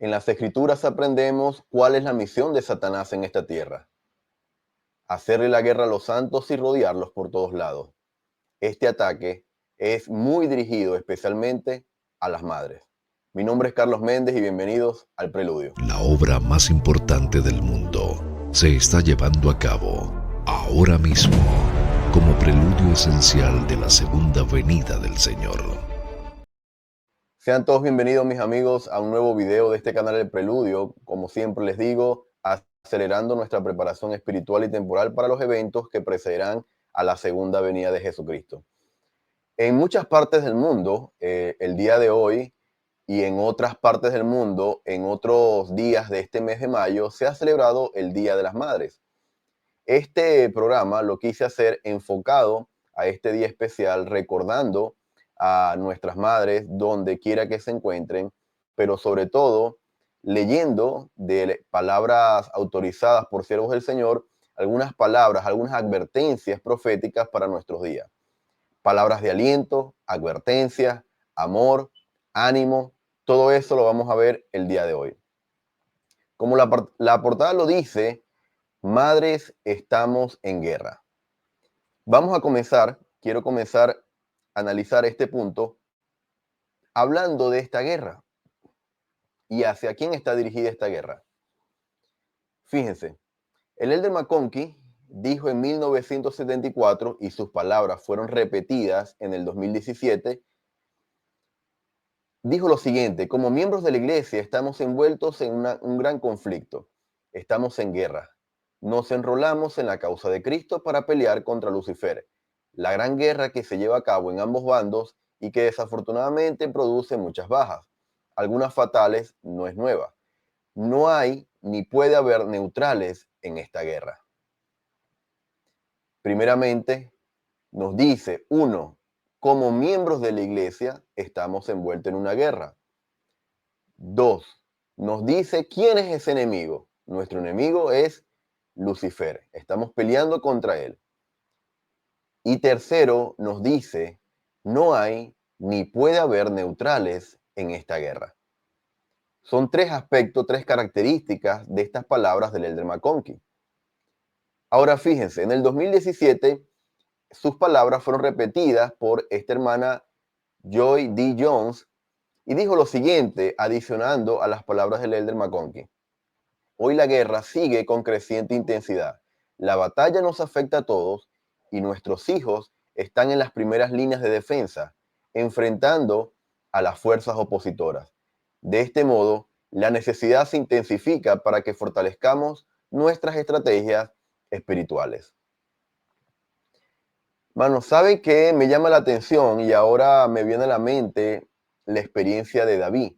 En las Escrituras aprendemos cuál es la misión de Satanás en esta tierra: hacerle la guerra a los santos y rodearlos por todos lados. Este ataque es muy dirigido especialmente a las madres. Mi nombre es Carlos Méndez y bienvenidos al Preludio. La obra más importante del mundo se está llevando a cabo ahora mismo como preludio esencial de la segunda venida del Señor. Sean todos bienvenidos, mis amigos, a un nuevo video de este canal El Preludio. Como siempre les digo, acelerando nuestra preparación espiritual y temporal para los eventos que precederán a la segunda venida de Jesucristo. En muchas partes del mundo, el día de hoy, y en otras partes del mundo, en otros días de este mes de mayo, se ha celebrado el Día de las Madres. Este programa lo quise hacer enfocado a este día especial, recordando a nuestras madres donde quiera que se encuentren, pero sobre todo leyendo de palabras autorizadas por siervos del Señor, algunas palabras, algunas advertencias proféticas para nuestros días. Palabras de aliento, advertencias, amor, ánimo, todo eso lo vamos a ver el día de hoy. Como la portada lo dice, madres, estamos en guerra. Quiero comenzar a analizar este punto hablando de esta guerra y hacia quién está dirigida esta guerra. Fíjense, el elder McConkie dijo en 1974, y sus palabras fueron repetidas en el 2017, dijo lo siguiente: como miembros de la iglesia estamos envueltos en un gran conflicto, estamos en guerra. Nos enrolamos en la causa de Cristo para pelear contra Lucifer, la gran guerra que se lleva a cabo en ambos bandos y que desafortunadamente produce muchas bajas. Algunas fatales, no es nueva. No hay ni puede haber neutrales en esta guerra. Primeramente, nos dice, uno, como miembros de la iglesia estamos envueltos en una guerra. Dos, nos dice quién es ese enemigo. Nuestro enemigo es Lucifer. Estamos peleando contra él. Y tercero, nos dice, no hay ni puede haber neutrales en esta guerra. Son tres aspectos, tres características de estas palabras del elder McConkie. Ahora fíjense, en el 2017 sus palabras fueron repetidas por esta hermana Joy D. Jones y dijo lo siguiente, adicionando a las palabras del elder McConkie. Hoy la guerra sigue con creciente intensidad. La batalla nos afecta a todos y nuestros hijos están en las primeras líneas de defensa, enfrentando a las fuerzas opositoras. De este modo, la necesidad se intensifica para que fortalezcamos nuestras estrategias espirituales. Mano, ¿sabe qué me llama la atención? Y ahora me viene a la mente la experiencia de David.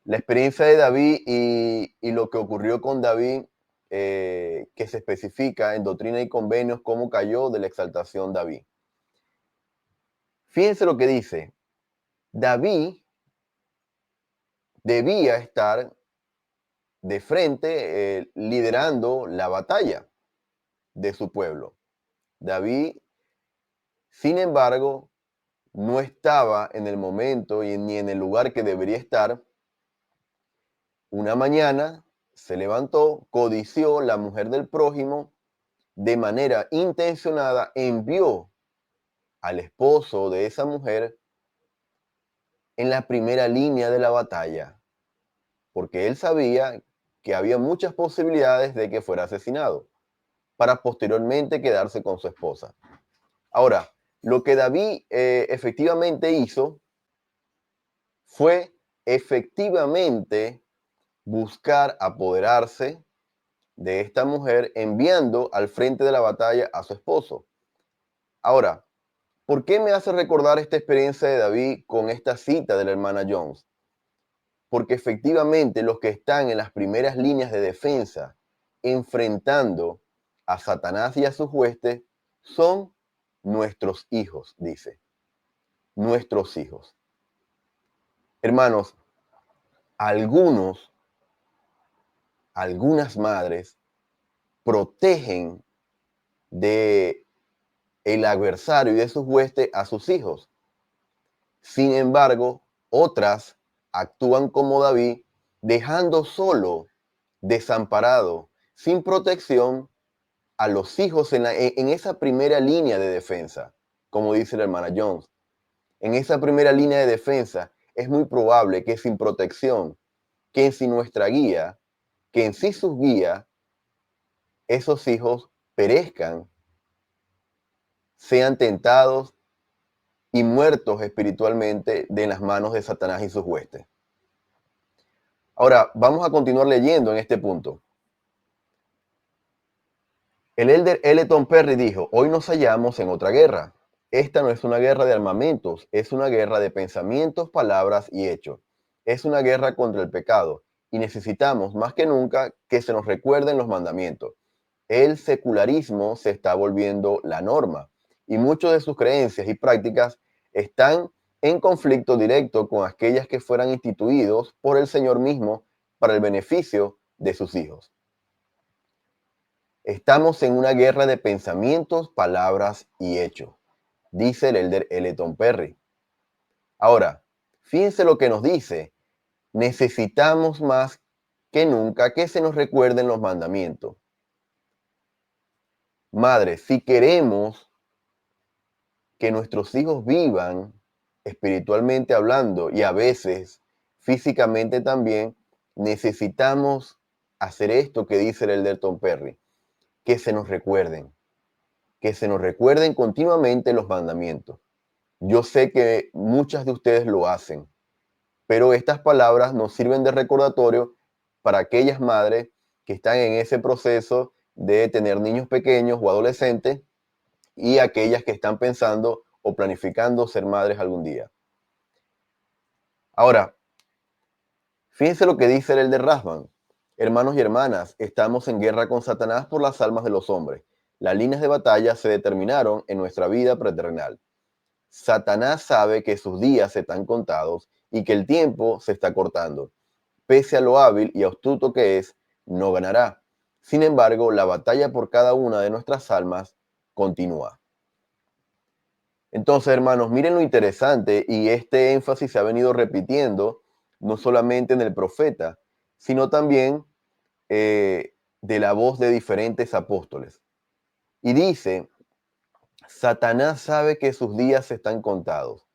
La experiencia de David y lo que ocurrió con David, que se especifica en Doctrina y Convenios, cómo cayó de la exaltación David. Fíjense lo que dice. David debía estar de frente, liderando la batalla de su pueblo. David, sin embargo, no estaba en el momento ni en el lugar que debería estar. Una mañana se levantó, codició la mujer del prójimo, de manera intencionada envió al esposo de esa mujer en la primera línea de la batalla, porque él sabía que había muchas posibilidades de que fuera asesinado, para posteriormente quedarse con su esposa. Ahora, lo que David efectivamente hizo fue efectivamente buscar apoderarse de esta mujer, enviando al frente de la batalla a su esposo. Ahora, ¿por qué me hace recordar esta experiencia de David con esta cita de la hermana Jones? Porque efectivamente los que están en las primeras líneas de defensa enfrentando a Satanás y a sus huestes son nuestros hijos, dice. Nuestros hijos. Hermanos, algunas madres protegen de el adversario y de sus huestes a sus hijos. Sin embargo, otras actúan como David, dejando solo, desamparado, sin protección a los hijos en esa primera línea de defensa, como dice la hermana Jones. En esa primera línea de defensa es muy probable que sin protección, que sin nuestra guía, que en sí sus guías, esos hijos perezcan, sean tentados y muertos espiritualmente de las manos de Satanás y sus huestes. Ahora, vamos a continuar leyendo en este punto. El elder Elton Perry dijo, hoy nos hallamos en otra guerra. Esta no es una guerra de armamentos, es una guerra de pensamientos, palabras y hechos. Es una guerra contra el pecado y necesitamos más que nunca que se nos recuerden los mandamientos. El secularismo se está volviendo la norma y muchas de sus creencias y prácticas están en conflicto directo con aquellas que fueran instituidos por el Señor mismo para el beneficio de sus hijos. Estamos en una guerra de pensamientos, palabras y hechos, dice el elder Elton Perry. Ahora, fíjense lo que nos dice. Necesitamos más que nunca que se nos recuerden los mandamientos. Madre, si queremos que nuestros hijos vivan espiritualmente hablando y a veces físicamente también, necesitamos hacer esto que dice el elder Tom Perry, que se nos recuerden continuamente los mandamientos. Yo sé que muchas de ustedes lo hacen, pero estas palabras nos sirven de recordatorio para aquellas madres que están en ese proceso de tener niños pequeños o adolescentes y aquellas que están pensando o planificando ser madres algún día. Ahora, fíjense lo que dice el elder Rasband. Hermanos y hermanas, estamos en guerra con Satanás por las almas de los hombres. Las líneas de batalla se determinaron en nuestra vida preterrenal. Satanás sabe que sus días están contados y que el tiempo se está cortando. Pese a lo hábil y astuto que es, no ganará. Sin embargo, la batalla por cada una de nuestras almas continúa. Entonces, hermanos, miren lo interesante y este énfasis se ha venido repitiendo no solamente en el profeta, sino también de la voz de diferentes apóstoles. Y dice, Satanás sabe que sus días están contados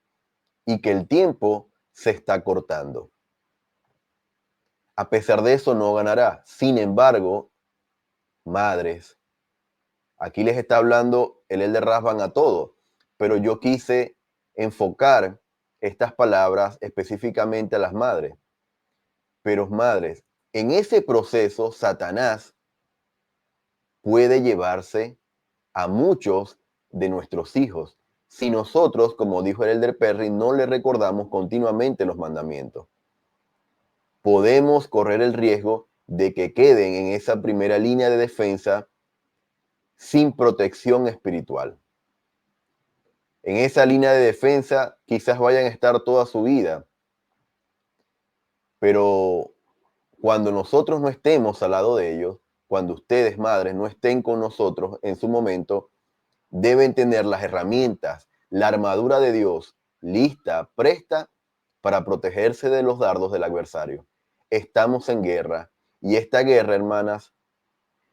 y que el tiempo se está cortando. A pesar de eso, no ganará. Sin embargo, madres, aquí les está hablando el elder Rasband a todos, pero yo quise enfocar estas palabras específicamente a las madres. Pero madres, en ese proceso, Satanás puede llevarse a muchos de nuestros hijos si nosotros, como dijo el elder Perry, no le recordamos continuamente los mandamientos. Podemos correr el riesgo de que queden en esa primera línea de defensa sin protección espiritual. En esa línea de defensa quizás vayan a estar toda su vida, pero cuando nosotros no estemos al lado de ellos, cuando ustedes, madres, no estén con nosotros en su momento, deben tener las herramientas, la armadura de Dios lista, presta para protegerse de los dardos del adversario. Estamos en guerra y esta guerra, hermanas,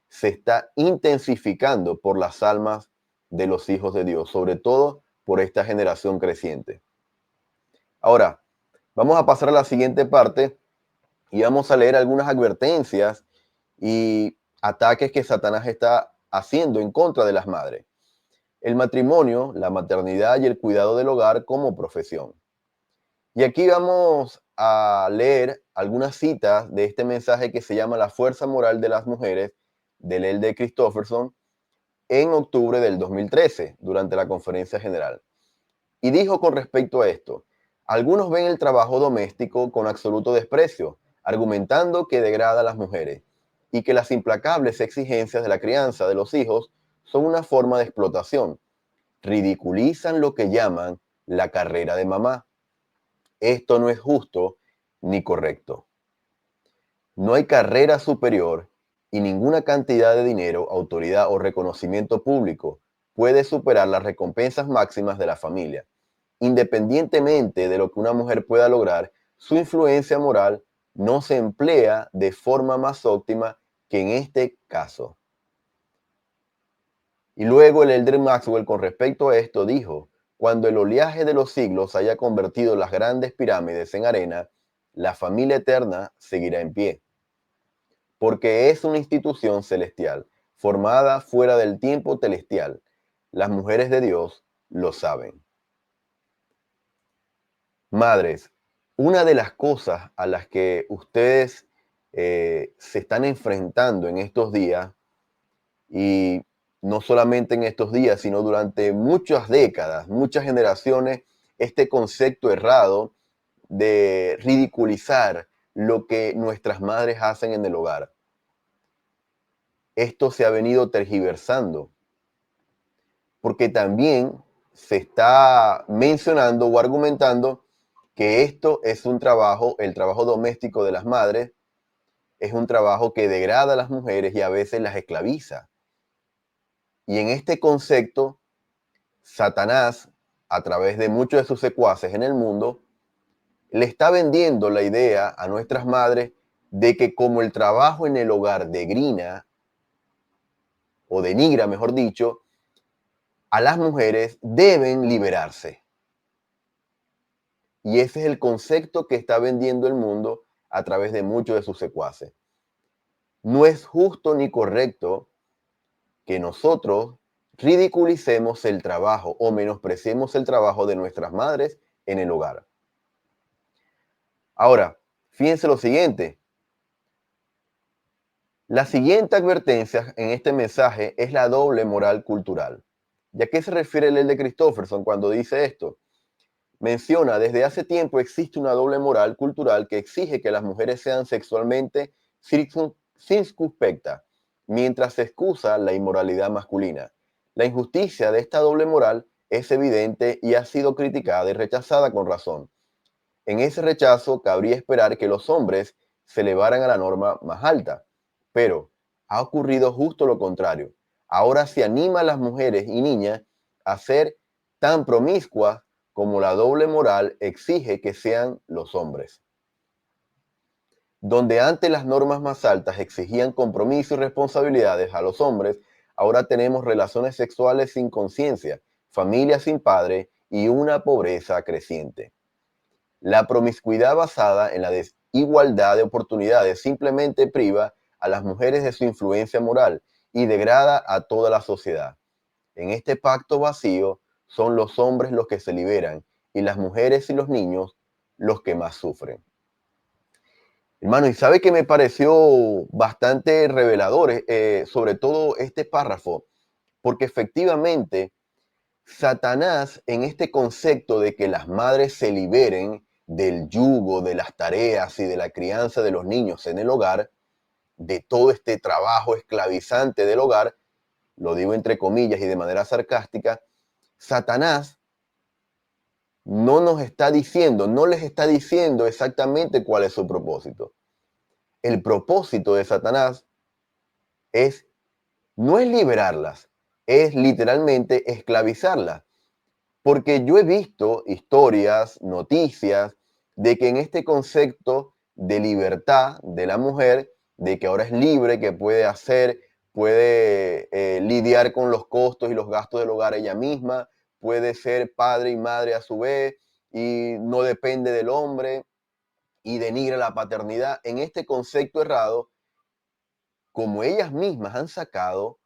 se está intensificando por las almas de los hijos de Dios, sobre todo por esta generación creciente. Ahora, vamos a pasar a la siguiente parte y vamos a leer algunas advertencias y ataques que Satanás está haciendo en contra de las madres. El matrimonio, la maternidad y el cuidado del hogar como profesión. Y aquí vamos a leer algunas citas de este mensaje que se llama La fuerza moral de las mujeres, del elder Christofferson, en octubre del 2013, durante la conferencia general. Y dijo con respecto a esto, algunos ven el trabajo doméstico con absoluto desprecio, argumentando que degrada a las mujeres y que las implacables exigencias de la crianza de los hijos son una forma de explotación. Ridiculizan lo que llaman la carrera de mamá. Esto no es justo ni correcto. No hay carrera superior y ninguna cantidad de dinero, autoridad o reconocimiento público puede superar las recompensas máximas de la familia. Independientemente de lo que una mujer pueda lograr, su influencia moral no se emplea de forma más óptima que en este caso. Y luego el elder Maxwell, con respecto a esto, dijo: cuando el oleaje de los siglos haya convertido las grandes pirámides en arena, la familia eterna seguirá en pie, porque es una institución celestial, formada fuera del tiempo celestial. Las mujeres de Dios lo saben. Madres, una de las cosas a las que ustedes se están enfrentando en estos días, y no solamente en estos días, sino durante muchas décadas, muchas generaciones, este concepto errado de ridiculizar lo que nuestras madres hacen en el hogar. Esto se ha venido tergiversando, porque también se está mencionando o argumentando que esto es un trabajo, el trabajo doméstico de las madres, es un trabajo que degrada a las mujeres y a veces las esclaviza. Y en este concepto, Satanás, a través de muchos de sus secuaces en el mundo, le está vendiendo la idea a nuestras madres de que como el trabajo en el hogar degrina, o denigra, mejor dicho, a las mujeres, deben liberarse. Y ese es el concepto que está vendiendo el mundo a través de muchos de sus secuaces. No es justo ni correcto que nosotros ridiculicemos el trabajo o menospreciemos el trabajo de nuestras madres en el hogar. Ahora, fíjense lo siguiente. La siguiente advertencia en este mensaje es la doble moral cultural. ¿Y a qué se refiere el de Christofferson cuando dice esto? Menciona: desde hace tiempo existe una doble moral cultural que exige que las mujeres sean sexualmente circunspectas, mientras se excusa la inmoralidad masculina. La injusticia de esta doble moral es evidente y ha sido criticada y rechazada con razón. En ese rechazo cabría esperar que los hombres se elevaran a la norma más alta, pero ha ocurrido justo lo contrario. Ahora se anima a las mujeres y niñas a ser tan promiscuas como la doble moral exige que sean los hombres. Donde antes las normas más altas exigían compromiso y responsabilidades a los hombres, ahora tenemos relaciones sexuales sin conciencia, familias sin padre y una pobreza creciente. La promiscuidad basada en la desigualdad de oportunidades simplemente priva a las mujeres de su influencia moral y degrada a toda la sociedad. En este pacto vacío son los hombres los que se liberan y las mujeres y los niños los que más sufren. Hermano, y sabe que me pareció bastante revelador, sobre todo este párrafo, porque efectivamente Satanás, en este concepto de que las madres se liberen del yugo, de las tareas y de la crianza de los niños en el hogar, de todo este trabajo esclavizante del hogar, lo digo entre comillas y de manera sarcástica, Satanás no nos está diciendo, no les está diciendo exactamente cuál es su propósito. El propósito de Satanás es, no es liberarlas, es literalmente esclavizarlas. Porque yo he visto historias, noticias, de que en este concepto de libertad de la mujer, de que ahora es libre, que puede hacer, puede lidiar con los costos y los gastos del hogar ella misma, puede ser padre y madre a su vez, y no depende del hombre, y denigra la paternidad. En este concepto errado, como ellas mismas han sacado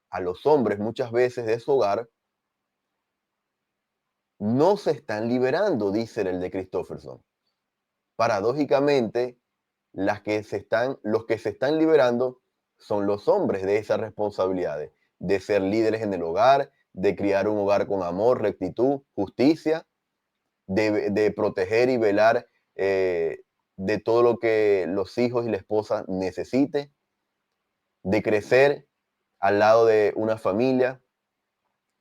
a los hombres muchas veces de su hogar, no se están liberando, dice el de Christofferson. Paradójicamente, los que se están liberando son los hombres de esas responsabilidades, de ser líderes en el hogar, de criar un hogar con amor, rectitud, justicia, de proteger y velar de todo lo que los hijos y la esposa necesiten, de crecer al lado de una familia.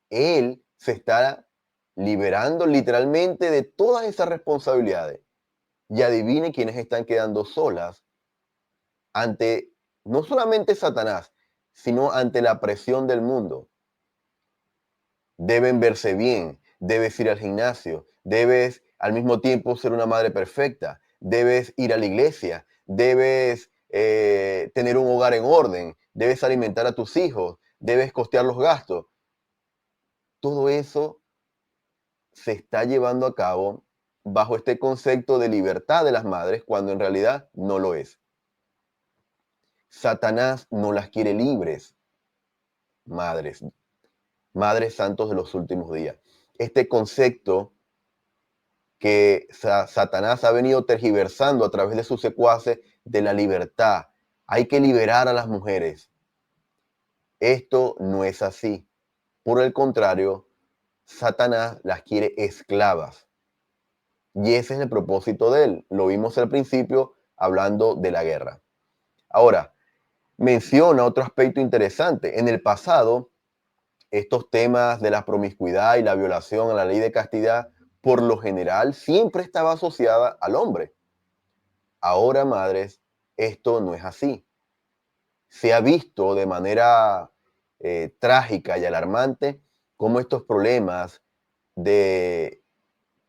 Él se está liberando literalmente de todas esas responsabilidades. Y adivine quiénes están quedando solas ante no solamente Satanás, sino ante la presión del mundo. Deben verse bien, debes ir al gimnasio, debes al mismo tiempo ser una madre perfecta. Debes ir a la iglesia, debes tener un hogar en orden, debes alimentar a tus hijos, debes costear los gastos. Todo eso se está llevando a cabo bajo este concepto de libertad de las madres, cuando en realidad no lo es. Satanás no las quiere libres, madres, madres santos de los últimos días. Este concepto que Satanás ha venido tergiversando a través de sus secuaces de la libertad. Hay que liberar a las mujeres. Esto no es así. Por el contrario, Satanás las quiere esclavas. Y ese es el propósito de él. Lo vimos al principio hablando de la guerra. Ahora, menciona otro aspecto interesante. En el pasado, estos temas de la promiscuidad y la violación a la ley de castidad, por lo general, siempre estaba asociada al hombre. Ahora, madres, esto no es así. Se ha visto de manera trágica y alarmante cómo estos problemas de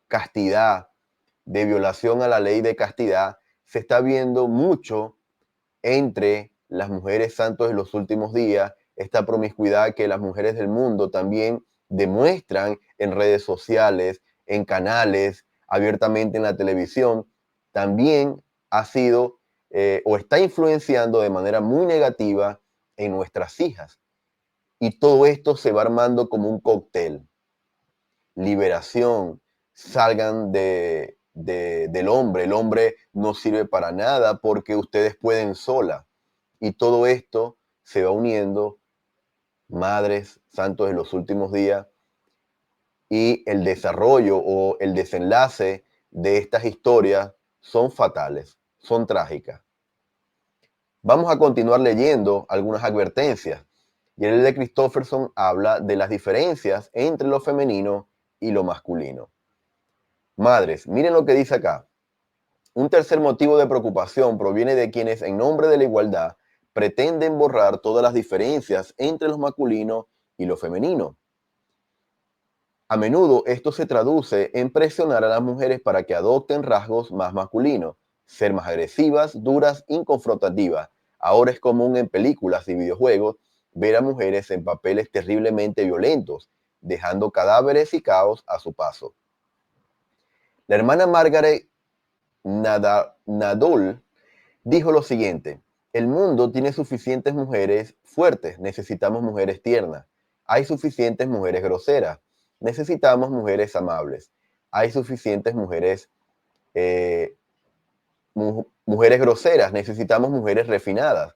castidad, de violación a la ley de castidad, se está viendo mucho entre las mujeres santos de los últimos días, esta promiscuidad que las mujeres del mundo también demuestran en redes sociales, en canales, abiertamente en la televisión, también ha sido o está influenciando de manera muy negativa en nuestras hijas. Y todo esto se va armando como un cóctel. Liberación, salgan del hombre. El hombre no sirve para nada porque ustedes pueden sola. Y todo esto se va uniendo, madres santos de los últimos días, y el desarrollo o el desenlace de estas historias son fatales, son trágicas. Vamos a continuar leyendo algunas advertencias. Y el de Christofferson habla de las diferencias entre lo femenino y lo masculino. Madres, miren lo que dice acá. Un tercer motivo de preocupación proviene de quienes, en nombre de la igualdad, pretenden borrar todas las diferencias entre lo masculino y lo femenino. A menudo esto se traduce en presionar a las mujeres para que adopten rasgos más masculinos, ser más agresivas, duras, inconfrontativas. Ahora es común en películas y videojuegos ver a mujeres en papeles terriblemente violentos, dejando cadáveres y caos a su paso. La hermana Margaret Nadol dijo lo siguiente: el mundo tiene suficientes mujeres fuertes, necesitamos mujeres tiernas. Hay suficientes mujeres groseras, necesitamos mujeres amables. Hay suficientes mujeres, mujeres groseras, necesitamos mujeres refinadas.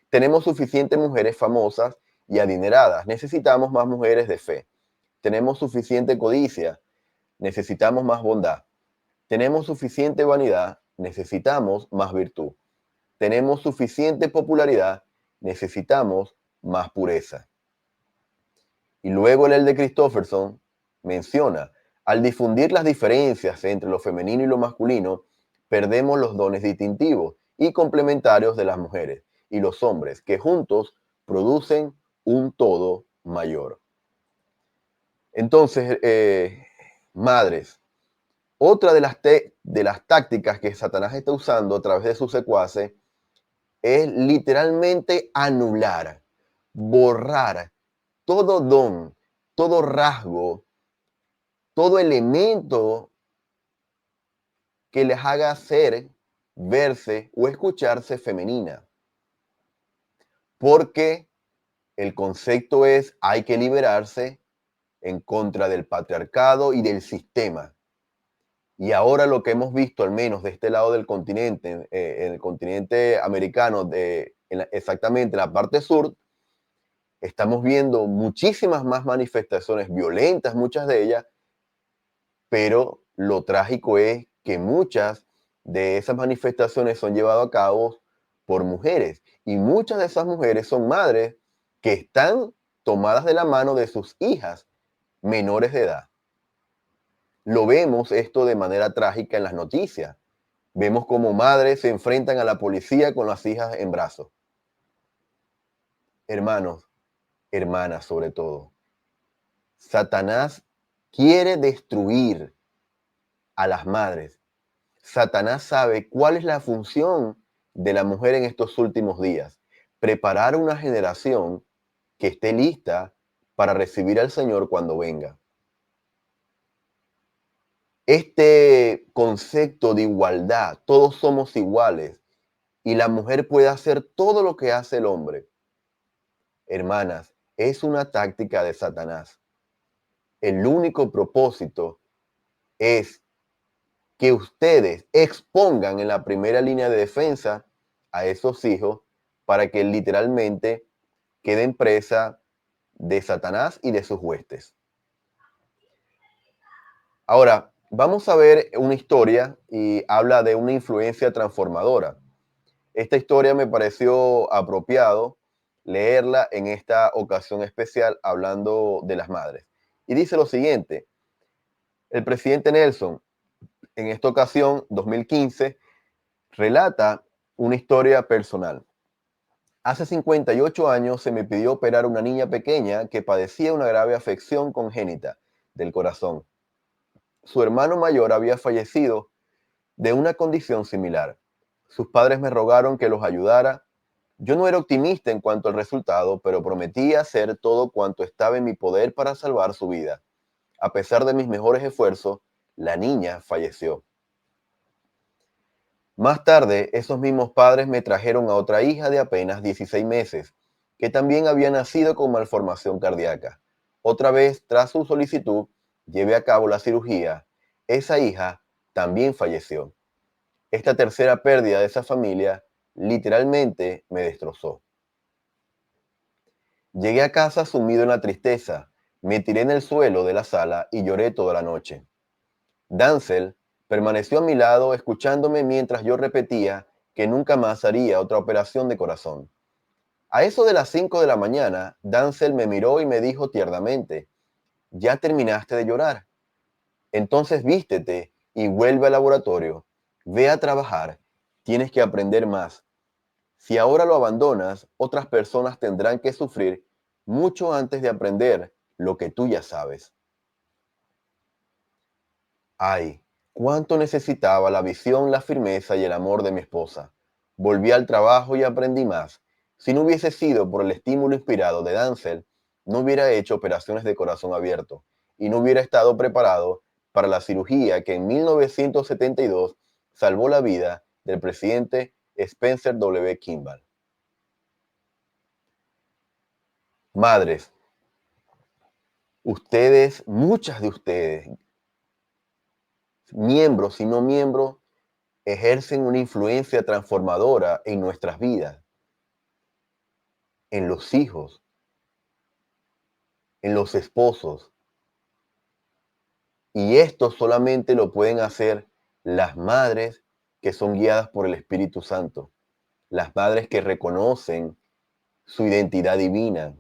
Tenemos suficientes mujeres famosas y adineradas, necesitamos más mujeres de fe. Tenemos suficiente codicia, necesitamos más bondad. Tenemos suficiente vanidad, necesitamos más virtud. Tenemos suficiente popularidad, necesitamos más pureza. Y luego el de Christofferson menciona: al difundir las diferencias entre lo femenino y lo masculino, perdemos los dones distintivos y complementarios de las mujeres y los hombres, que juntos producen un todo mayor. Entonces, madres, otra de las tácticas que Satanás está usando a través de sus secuaces es literalmente anular, borrar todo don, todo rasgo, todo elemento que les haga ser, verse o escucharse femenina. Porque el concepto es: hay que liberarse en contra del patriarcado y del sistema. Y ahora lo que hemos visto, al menos de este lado del continente, en el continente americano, exactamente en la parte sur, estamos viendo muchísimas más manifestaciones violentas, muchas de ellas, pero lo trágico es que muchas de esas manifestaciones son llevadas a cabo por mujeres, y muchas de esas mujeres son madres que están tomadas de la mano de sus hijas menores de edad. Lo vemos esto de manera trágica en las noticias. Vemos cómo madres se enfrentan a la policía con las hijas en brazos. Hermanos, hermanas sobre todo, Satanás quiere destruir a las madres. Satanás sabe cuál es la función de la mujer en estos últimos días. Preparar una generación que esté lista para recibir al Señor cuando venga. Este concepto de igualdad, todos somos iguales y la mujer puede hacer todo lo que hace el hombre. Hermanas, es una táctica de Satanás. El único propósito es que ustedes expongan en la primera línea de defensa a esos hijos para que literalmente queden presa de Satanás y de sus huestes. Ahora, vamos a ver una historia y habla de una influencia transformadora. Esta historia me pareció apropiado leerla en esta ocasión especial hablando de las madres. Y dice lo siguiente: el presidente Nelson, en esta ocasión, 2015, relata una historia personal. Hace 58 años se me pidió operar a una niña pequeña que padecía una grave afección congénita del corazón. Su hermano mayor había fallecido de una condición similar. Sus padres me rogaron que los ayudara. Yo no era optimista en cuanto al resultado, pero prometí hacer todo cuanto estaba en mi poder para salvar su vida. A pesar de mis mejores esfuerzos, la niña falleció. Más tarde, esos mismos padres me trajeron a otra hija de apenas 16 meses, que también había nacido con malformación cardíaca. Otra vez, tras su solicitud, llevé a cabo la cirugía. Esa hija también falleció. Esta tercera pérdida de esa familia literalmente me destrozó. Llegué a casa sumido en la tristeza, me tiré en el suelo de la sala y lloré toda la noche. Dancel permaneció a mi lado escuchándome mientras yo repetía que nunca más haría otra operación de corazón. A eso de las 5 de la mañana, Dancel me miró y me dijo tiernamente: ya terminaste de llorar. Entonces vístete y vuelve al laboratorio. Ve a trabajar. Tienes que aprender más. Si ahora lo abandonas, otras personas tendrán que sufrir mucho antes de aprender lo que tú ya sabes. Ay, cuánto necesitaba la visión, la firmeza y el amor de mi esposa. Volví al trabajo y aprendí más. Si no hubiese sido por el estímulo inspirado de Dancel, no hubiera hecho operaciones de corazón abierto y no hubiera estado preparado para la cirugía que en 1972 salvó la vida del presidente Spencer W. Kimball. Madres, ustedes, muchas de ustedes, miembros y no miembros, ejercen una influencia transformadora en nuestras vidas, en los hijos, en los esposos. Y esto solamente lo pueden hacer las madres que son guiadas por el Espíritu Santo, las madres que reconocen su identidad divina,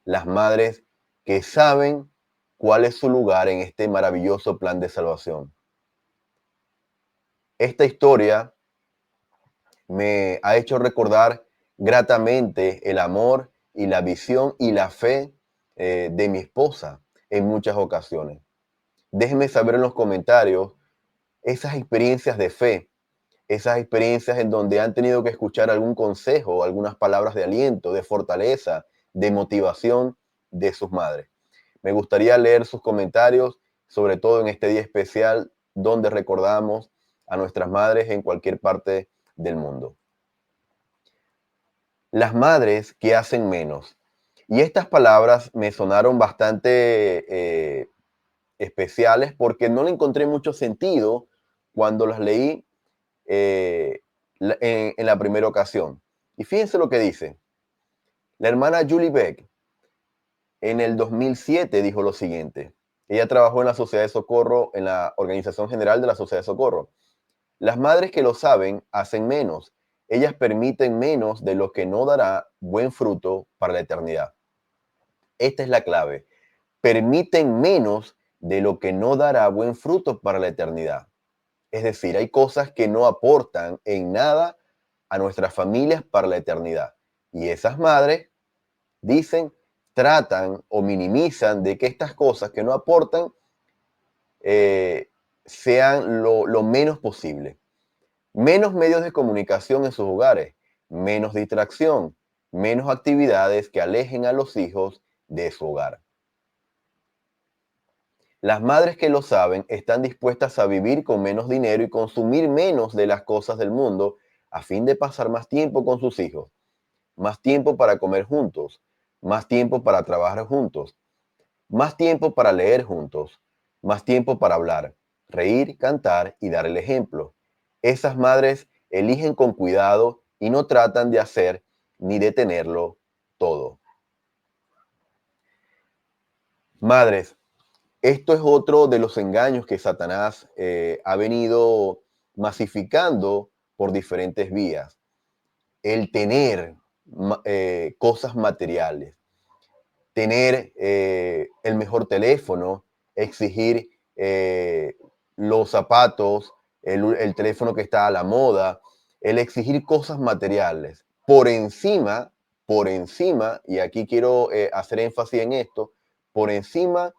las madres que saben cuál es su lugar en este maravilloso plan de salvación. Esta historia me ha hecho recordar gratamente el amor y la visión y la fe de mi esposa en muchas ocasiones. Déjenme saber en los comentarios esas experiencias de fe, esas experiencias en donde han tenido que escuchar algún consejo, algunas palabras de aliento, de fortaleza, de motivación de sus madres. Me gustaría leer sus comentarios, sobre todo en este día especial donde recordamos a nuestras madres en cualquier parte del mundo. Las madres que hacen menos. Y estas palabras me sonaron bastante especiales porque no le encontré mucho sentido cuando las leí en la primera ocasión. Y fíjense lo que dice. La hermana Julie Beck en el 2007 dijo lo siguiente. Ella trabajó en la Sociedad de Socorro, en la Organización General de la Sociedad de Socorro. Las madres que lo saben hacen menos. Ellas permiten menos de lo que no dará buen fruto para la eternidad. Esta es la clave. Permiten menos de lo que no dará buen fruto para la eternidad. Es decir, hay cosas que no aportan en nada a nuestras familias para la eternidad. Y esas madres dicen, tratan o minimizan de que estas cosas que no aportan sean lo menos posible. Menos medios de comunicación en sus hogares, menos distracción, menos actividades que alejen a los hijos de su hogar. Las madres que lo saben están dispuestas a vivir con menos dinero y consumir menos de las cosas del mundo a fin de pasar más tiempo con sus hijos, más tiempo para comer juntos, más tiempo para trabajar juntos, más tiempo para leer juntos, más tiempo para hablar, reír, cantar y dar el ejemplo. Esas madres eligen con cuidado y no tratan de hacer ni de tenerlo todo. Madres, esto es otro de los engaños que Satanás ha venido masificando por diferentes vías. El tener cosas materiales, tener el mejor teléfono, exigir los zapatos, el teléfono que está a la moda, el exigir cosas materiales por encima, y aquí quiero hacer énfasis en esto, por encima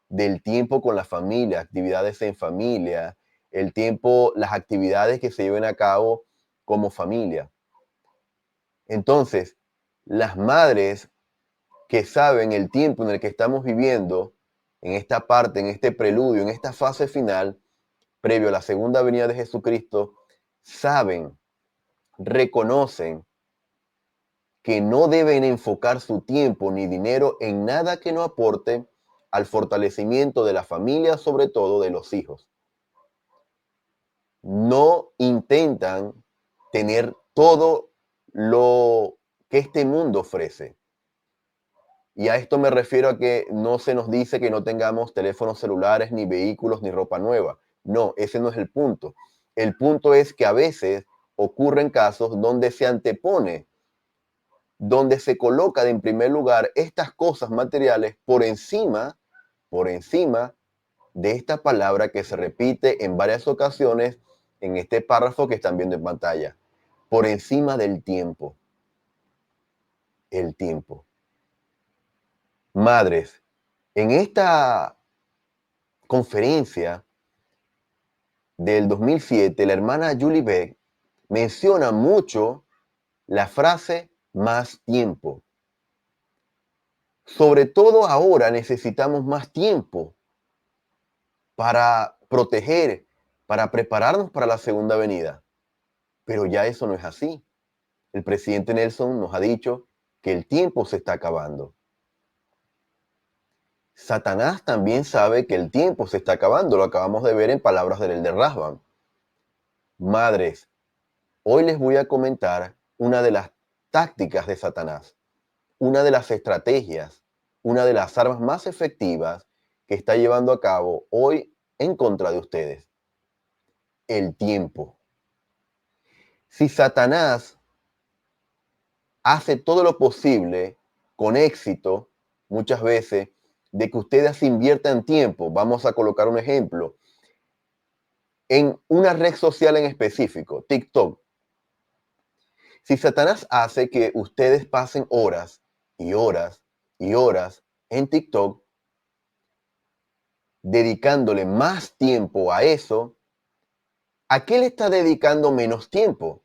del tiempo con la familia, actividades en familia, el tiempo, las actividades que se lleven a cabo como familia. Entonces, las madres que saben el tiempo en el que estamos viviendo, en esta parte, en este preludio, en esta fase final, previo a la segunda venida de Jesucristo, saben, reconocen que no deben enfocar su tiempo ni dinero en nada que no aporte al fortalecimiento de la familia, sobre todo de los hijos. No intentan tener todo lo que este mundo ofrece. Y a esto me refiero a que no se nos dice que no tengamos teléfonos celulares, ni vehículos, ni ropa nueva. No, ese no es el punto. El punto es que a veces ocurren casos donde se antepone, donde se coloca en primer lugar estas cosas materiales por encima de esta palabra que se repite en varias ocasiones en este párrafo que están viendo en pantalla. Por encima del tiempo. El tiempo. Madres, en esta conferencia del 2007, la hermana Julie Beck menciona mucho la frase más tiempo. Sobre todo ahora necesitamos más tiempo para proteger, para prepararnos para la segunda venida. Pero ya eso no es así. El presidente Nelson nos ha dicho que el tiempo se está acabando. Satanás también sabe que el tiempo se está acabando. Lo acabamos de ver en palabras del Elder Rahman. Madres, hoy les voy a comentar una de las tácticas de Satanás, una de las estrategias, una de las armas más efectivas que está llevando a cabo hoy en contra de ustedes. El tiempo. Si Satanás hace todo lo posible con éxito, muchas veces, de que ustedes inviertan tiempo, vamos a colocar un ejemplo, en una red social en específico, TikTok. Si Satanás hace que ustedes pasen horas y horas y horas en TikTok, dedicándole más tiempo a eso, ¿a qué le está dedicando menos tiempo?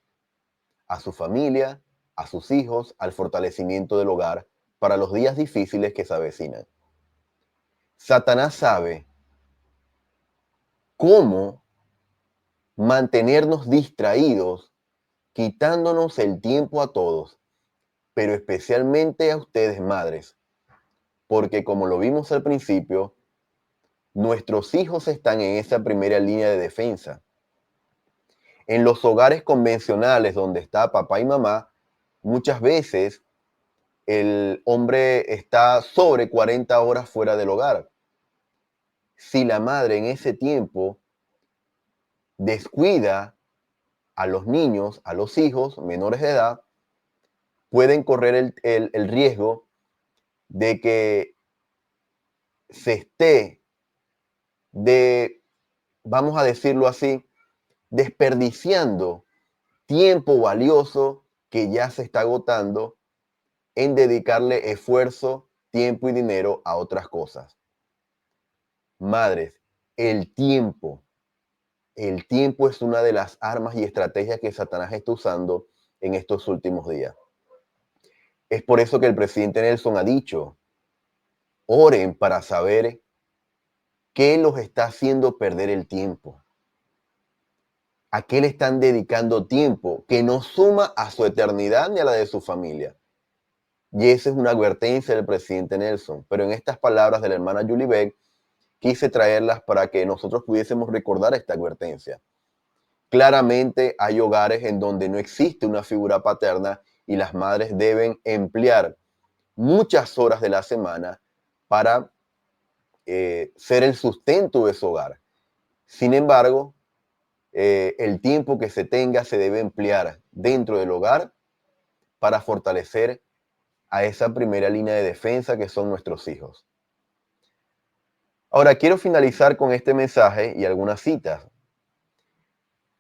A su familia, a sus hijos, al fortalecimiento del hogar para los días difíciles que se avecinan. Satanás sabe cómo mantenernos distraídos, quitándonos el tiempo a todos, pero especialmente a ustedes, madres, porque como lo vimos al principio, nuestros hijos están en esa primera línea de defensa. En los hogares convencionales donde está papá y mamá, muchas veces el hombre está sobre 40 horas fuera del hogar. Si la madre en ese tiempo descuida a los niños, a los hijos menores de edad, pueden correr el riesgo de que se esté vamos a decirlo así, desperdiciando tiempo valioso que ya se está agotando en dedicarle esfuerzo, tiempo y dinero a otras cosas. Madres, el tiempo. el tiempo es una de las armas y estrategias que Satanás está usando en estos últimos días. Es por eso que el presidente Nelson ha dicho, oren para saber qué los está haciendo perder el tiempo. ¿A qué le están dedicando tiempo que no suma a su eternidad ni a la de su familia? Y esa es una advertencia del presidente Nelson. Pero en estas palabras de la hermana Julie Beck, quise traerlas para que nosotros pudiésemos recordar esta advertencia. Claramente hay hogares en donde no existe una figura paterna y las madres deben emplear muchas horas de la semana para ser el sustento de su hogar. Sin embargo, el tiempo que se tenga se debe emplear dentro del hogar para fortalecer a esa primera línea de defensa que son nuestros hijos. Ahora, quiero finalizar con este mensaje y algunas citas.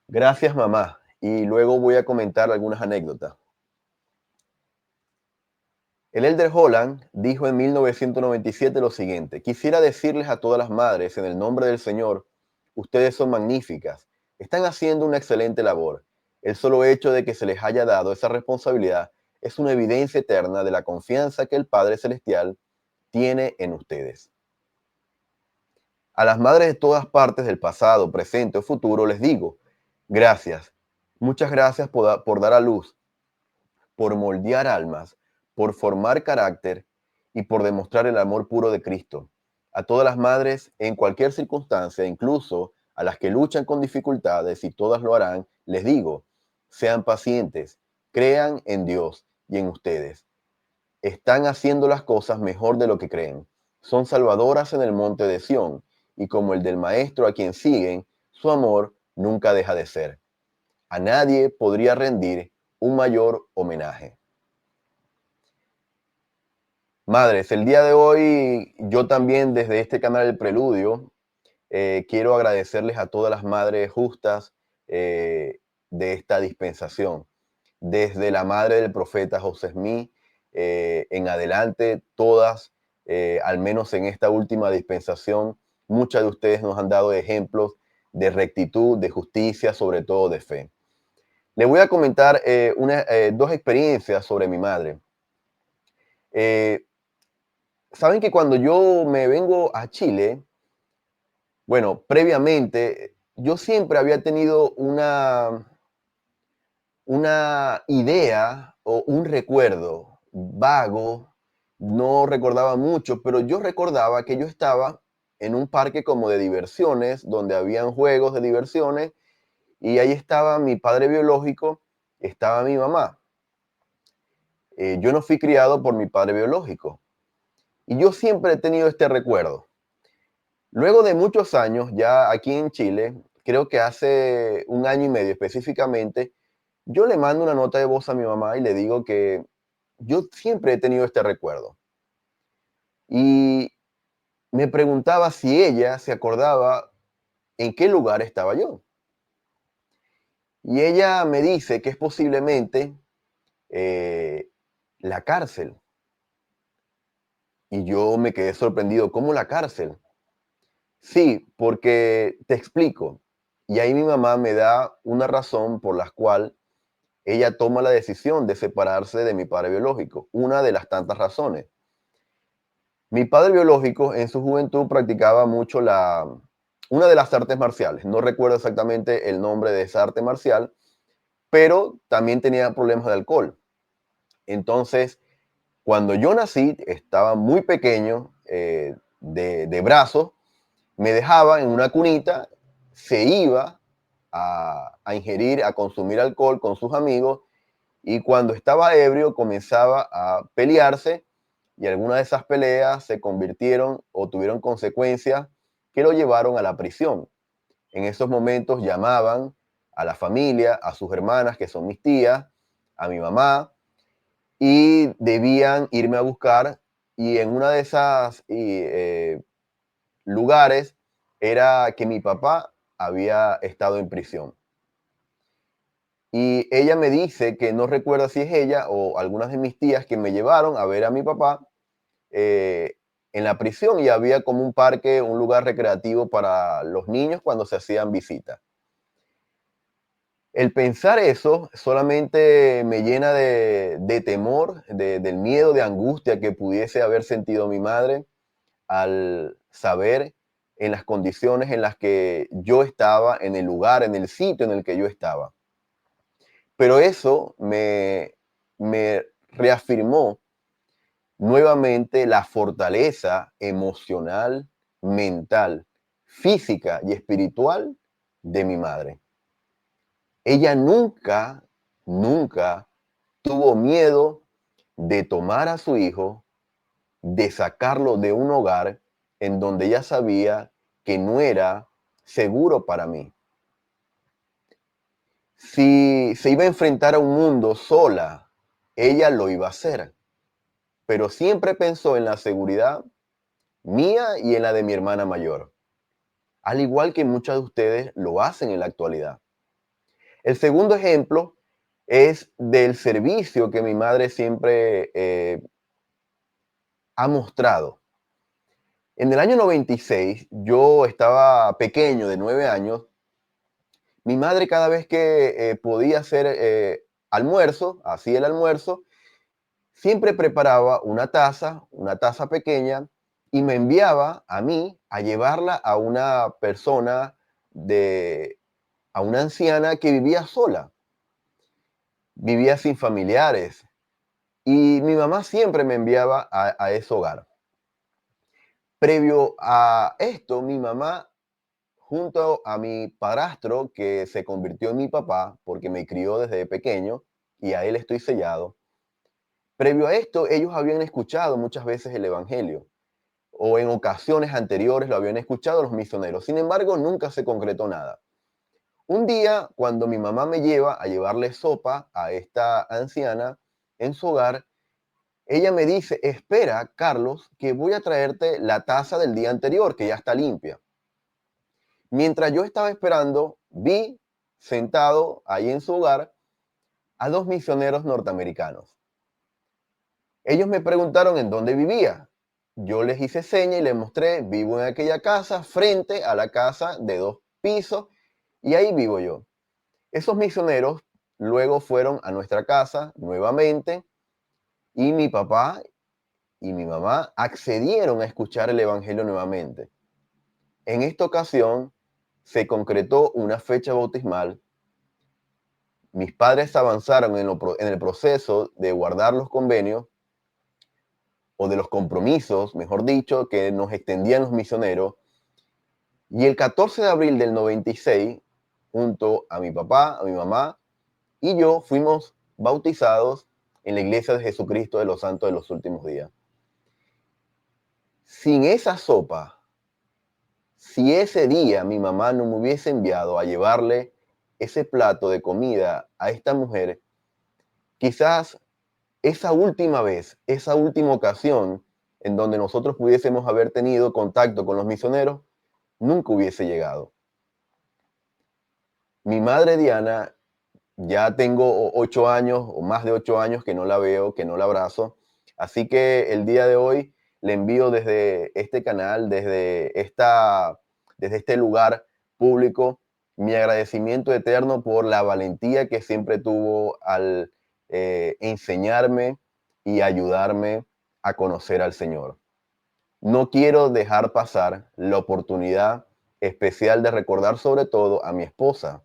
Gracias, mamá. Y luego voy a comentar algunas anécdotas. El Elder Holland dijo en 1997 lo siguiente: quisiera decirles a todas las madres, en el nombre del Señor, ustedes son magníficas, están haciendo una excelente labor. El solo hecho de que se les haya dado esa responsabilidad es una evidencia eterna de la confianza que el Padre Celestial tiene en ustedes. A las madres de todas partes del pasado, presente o futuro les digo, gracias, muchas gracias por dar a luz, por moldear almas, por formar carácter y por demostrar el amor puro de Cristo. A todas las madres, en cualquier circunstancia, incluso a las que luchan con dificultades, y todas lo harán, les digo, sean pacientes, crean en Dios y en ustedes. Están haciendo las cosas mejor de lo que creen. Son salvadoras en el monte de Sión, y como el del Maestro a quien siguen, su amor nunca deja de ser. A nadie podría rendir un mayor homenaje. Madres, el día de hoy yo también desde este canal El Preludio quiero agradecerles a todas las madres justas de esta dispensación. Desde la madre del profeta José Smith en adelante, todas, al menos en esta última dispensación, muchas de ustedes nos han dado ejemplos de rectitud, de justicia, sobre todo de fe. Les voy a comentar dos experiencias sobre mi madre. Saben que cuando yo me vengo a Chile, bueno, previamente yo siempre había tenido una idea o un recuerdo vago, no recordaba mucho, pero yo recordaba que yo estaba en un parque como de diversiones, donde habían juegos de diversiones, y ahí estaba mi padre biológico, estaba mi mamá. Yo no fui criado por mi padre biológico, y yo siempre he tenido este recuerdo. Luego de muchos años, ya aquí en Chile, creo que hace un año y medio específicamente, yo le mando una nota de voz a mi mamá y le digo que yo siempre he tenido este recuerdo. Y me preguntaba si ella se acordaba en qué lugar estaba yo. Y ella me dice que es posiblemente eh, la cárcel. Y yo me quedé sorprendido, ¿cómo la cárcel? Sí, porque te explico. Y ahí mi mamá me da una razón por la cual ella toma la decisión de separarse de mi padre biológico. Una de las tantas razones. Mi padre biológico en su juventud practicaba mucho una de las artes marciales. No recuerdo exactamente el nombre de esa arte marcial, pero también tenía problemas de alcohol. Entonces, cuando yo nací, estaba muy pequeño de brazos, me dejaba en una cunita, se iba a ingerir, a consumir alcohol con sus amigos, y cuando estaba ebrio comenzaba a pelearse, y algunas de esas peleas se convirtieron o tuvieron consecuencias que lo llevaron a la prisión. En esos momentos llamaban a la familia, a sus hermanas, que son mis tías, a mi mamá, y debían irme a buscar, y en una de esas lugares era que mi papá había estado en prisión. Y ella me dice que no recuerda si es ella o algunas de mis tías que me llevaron a ver a mi papá eh, en la prisión, y había como un parque, un lugar recreativo para los niños cuando se hacían visitas. El pensar eso solamente me llena de temor, del miedo, de angustia que pudiese haber sentido mi madre al saber en las condiciones en las que yo estaba, en el lugar, en el sitio en el que yo estaba. Pero eso me reafirmó nuevamente la fortaleza emocional, mental, física y espiritual de mi madre. Ella nunca tuvo miedo de tomar a su hijo, de sacarlo de un hogar en donde ella sabía que no era seguro para mí. Si se iba a enfrentar a un mundo sola, ella lo iba a hacer, pero siempre pensó en la seguridad mía y en la de mi hermana mayor, al igual que muchos de ustedes lo hacen en la actualidad. El segundo ejemplo es del servicio que mi madre siempre ha mostrado. En el año 96, yo estaba pequeño, de 9 años. Mi madre cada vez que podía hacer almuerzo, hacía el almuerzo, siempre preparaba una taza pequeña, y me enviaba a mí a llevarla a una persona, a una anciana que vivía sola, vivía sin familiares. Y mi mamá siempre me enviaba a ese hogar. Previo a esto, mi mamá, junto a mi padrastro, que se convirtió en mi papá porque me crió desde pequeño y a él estoy sellado, previo a esto, ellos habían escuchado muchas veces el Evangelio, o en ocasiones anteriores lo habían escuchado los misioneros. Sin embargo, nunca se concretó nada. Un día, cuando mi mamá me lleva a llevarle sopa a esta anciana en su hogar, ella me dice: espera, Carlos, que voy a traerte la taza del día anterior, que ya está limpia. Mientras yo estaba esperando, vi sentado ahí en su hogar a dos misioneros norteamericanos. Ellos me preguntaron en dónde vivía. Yo les hice seña y les mostré: vivo en aquella casa, frente a la casa de 2 pisos, y ahí vivo yo. Esos misioneros luego fueron a nuestra casa nuevamente, y mi papá y mi mamá accedieron a escuchar el Evangelio nuevamente. En esta ocasión se concretó una fecha bautismal. Mis padres avanzaron en el proceso de guardar los convenios, o de los compromisos, mejor dicho, que nos extendían los misioneros. Y el 14 de abril del 96, junto a mi papá, a mi mamá y yo, fuimos bautizados en la Iglesia de Jesucristo de los Santos de los Últimos Días. Sin esa sopa, si ese día mi mamá no me hubiese enviado a llevarle ese plato de comida a esta mujer, quizás esa última vez, esa última ocasión en donde nosotros pudiésemos haber tenido contacto con los misioneros, nunca hubiese llegado. Mi madre Diana, ya tengo 8 años o más de 8 años que no la veo, que no la abrazo. Así que el día de hoy le envío desde este canal, desde este lugar público, mi agradecimiento eterno por la valentía que siempre tuvo al enseñarme y ayudarme a conocer al Señor. No quiero dejar pasar la oportunidad especial de recordar sobre todo a mi esposa.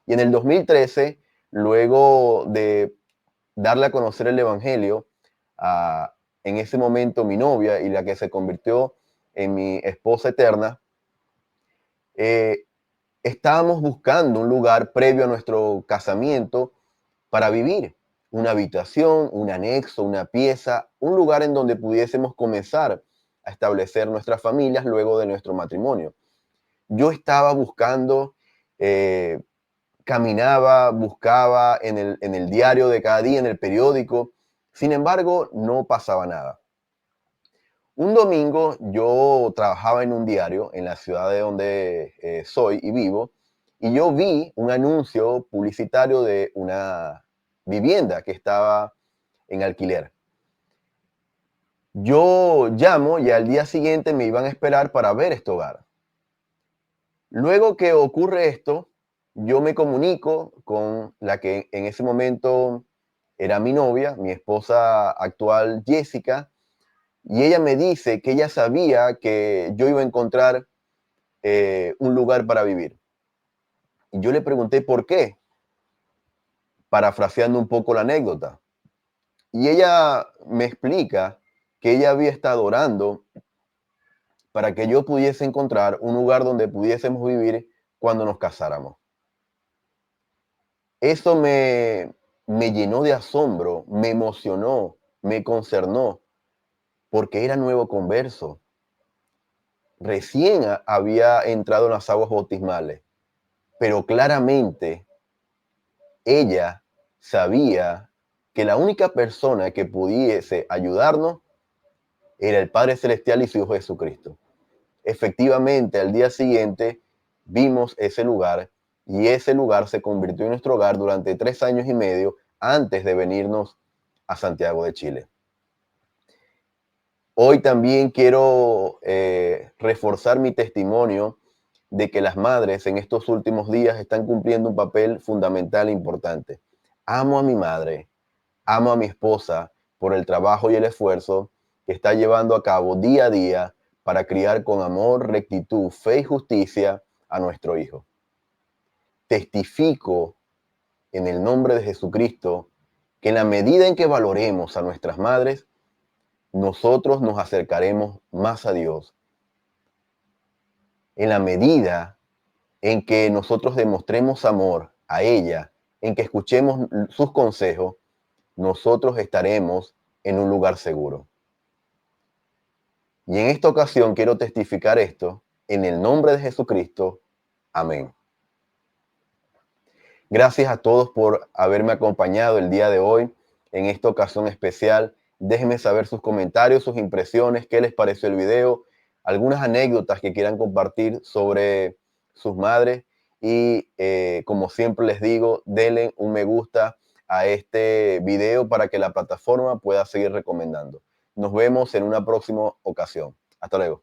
Y en el 2013, luego de darle a conocer el Evangelio a, en ese momento, mi novia, y la que se convirtió en mi esposa eterna, eh, estábamos buscando un lugar previo a nuestro casamiento para vivir. Una habitación, un anexo, una pieza, un lugar en donde pudiésemos comenzar a establecer nuestras familias luego de nuestro matrimonio. Yo estaba buscando, caminaba, buscaba en el diario de cada día, en el periódico. Sin embargo, no pasaba nada. Un domingo yo trabajaba en un diario en la ciudad de donde soy y vivo, y yo vi un anuncio publicitario de una vivienda que estaba en alquiler. Yo llamo y al día siguiente me iban a esperar para ver este hogar. Luego que ocurre esto, yo me comunico con la que en ese momento era mi novia, mi esposa actual, Jessica, y ella me dice que ella sabía que yo iba a encontrar un lugar para vivir. Y yo le pregunté por qué, parafraseando un poco la anécdota. Y ella me explica que ella había estado orando para que yo pudiese encontrar un lugar donde pudiésemos vivir cuando nos casáramos. Eso me llenó de asombro, me emocionó, me concernó, porque era nuevo converso. Recién había entrado en las aguas bautismales, pero claramente ella sabía que la única persona que pudiese ayudarnos era el Padre Celestial y su Hijo Jesucristo. Efectivamente, al día siguiente vimos ese lugar y ese lugar se convirtió en nuestro hogar durante 3 años y medio antes de venirnos a Santiago de Chile. Hoy también quiero reforzar mi testimonio de que las madres en estos últimos días están cumpliendo un papel fundamental e importante. Amo a mi madre, amo a mi esposa por el trabajo y el esfuerzo que está llevando a cabo día a día para criar con amor, rectitud, fe y justicia a nuestro hijo. Testifico en el nombre de Jesucristo que en la medida en que valoremos a nuestras madres, nosotros nos acercaremos más a Dios. En la medida en que nosotros demostremos amor a ella, en que escuchemos sus consejos, nosotros estaremos en un lugar seguro. Y en esta ocasión quiero testificar esto en el nombre de Jesucristo. Amén. Gracias a todos por haberme acompañado el día de hoy en esta ocasión especial. Déjenme saber sus comentarios, sus impresiones, qué les pareció el video, algunas anécdotas que quieran compartir sobre sus madres. Y como siempre les digo, denle un me gusta a este video para que la plataforma pueda seguir recomendando. Nos vemos en una próxima ocasión. Hasta luego.